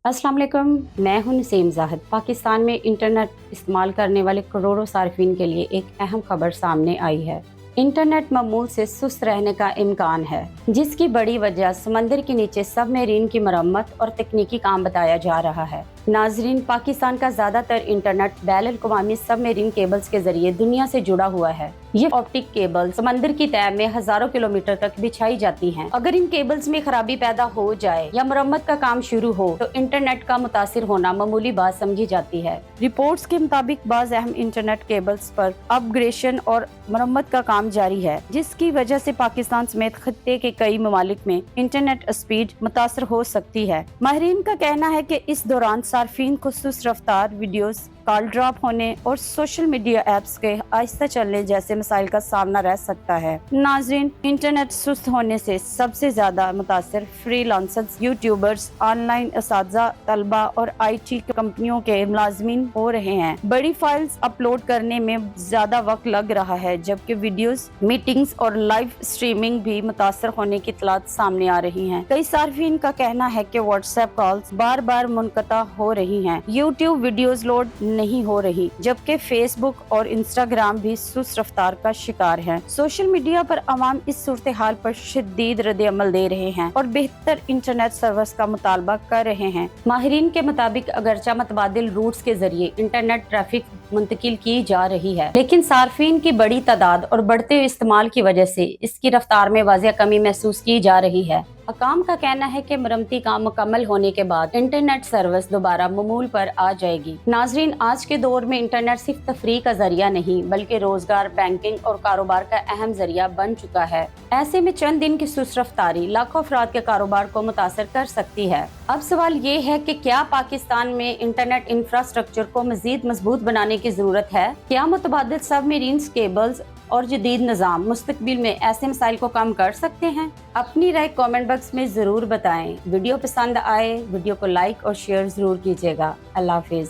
अस्सलाम वालेकुम, मैं हूं नसीम ज़ाहिद। पाकिस्तान में इंटरनेट इस्तेमाल करने वाले करोड़ों सार्फिन के लिए एक अहम खबर सामने आई है। इंटरनेट मामूल से सुस्त रहने का इम्कान है, जिसकी बड़ी वजह समंदर के नीचे सबमरीन की मरम्मत और तकनीकी काम बताया जा रहा है। नाजरीन, पाकिस्तान का ज़्यादातर इंटरनेट बैनुल अक़वामी सबमरीन केबल्स के जरिए दुनिया से जुड़ा हुआ है। ये ऑप्टिक केबल समंदर की तह में हजारों किलोमीटर तक बिछाई जाती हैं। अगर इन केबल्स में खराबी पैदा हो जाए या मरम्मत का काम शुरू हो तो इंटरनेट का मुतासिर होना मामूली बात समझी जाती है। रिपोर्ट्स के मुताबिक बाज़ अहम इंटरनेट केबल्स पर अपग्रेडेशन और मरम्मत का काम जारी है, जिसकी वजह से पाकिस्तान समेत खत्ते के कई ममालिक में इंटरनेट स्पीड मुतासर हो सकती है। माहिरीन का कहना है कि इस दौरान सार्फिन को सुस्त रफ्तार वीडियोस, कॉल ड्रॉप होने और सोशल मीडिया एप्स के आहिस्ता चलने जैसे मसाइल का सामना रह सकता है। नाज़रीन, इंटरनेट सुस्त होने से सबसे ज्यादा मुतासर फ्रीलांसर्स, यूट्यूबर्स, ऑनलाइन असातिज़ा, तलबा और IT कंपनियों के मुलाजिमीन हो रहे हैं। बड़ी फाइल्स अपलोड करने में ज्यादा वक्त लग रहा है, जबकि वीडियोस, मीटिंग्स और लाइव स्ट्रीमिंग भी मुतासर होने की इत्तलात सामने आ रही हैं। कई सार्फिन का कहना है कि व्हाट्सएप कॉल्स बार बार मुनक़ता हो रही हैं, यूट्यूब वीडियोस लोड नहीं हो रही, जबकि फेसबुक और इंस्टाग्राम भी सुस्त रफ्तार का शिकार हैं। सोशल मीडिया पर अवाम इस सूरत हाल पर शदीद रद्द अमल दे रहे हैं और बेहतर इंटरनेट सर्विस का मुतालबा कर रहे हैं। माहिरीन के मुताबिक अगरचा मतबादिल रूट्स के जरिए इंटरनेट ट्रैफिक मुंतकिल की जा रही है, लेकिन सार्फिन की बड़ी तादाद और बढ़ते हुए इस्तेमाल की वजह से इसकी रफ्तार में वाज़िह कमी महसूस की जा रही है। हकाम का कहना है कि मरम्मती काम मुकम्मल होने के बाद इंटरनेट सर्विस दोबारा मामूल पर आ जाएगी। नाजरीन, आज के दौर में इंटरनेट सिर्फ तफरीह का जरिया नहीं बल्कि रोजगार, बैंकिंग और कारोबार का अहम जरिया बन चुका है। ऐसे में चंद दिन की सुस्त रफ्तारी लाखों अफराद के कारोबार को मुतासर कर सकती है। अब सवाल ये है कि क्या पाकिस्तान में इंटरनेट इंफ्रास्ट्रक्चर को मजीद मजबूत बनाने की जरूरत है? क्या मुतबादिल सबमरीन केबल्स और जदीद निज़ाम मुस्तकबिल में ऐसे मसाइल को कम कर सकते हैं? अपनी राय कमेंट बॉक्स में जरूर बताएं। वीडियो पसंद आए वीडियो को लाइक और शेयर जरूर कीजिएगा। अल्लाह हाफिज।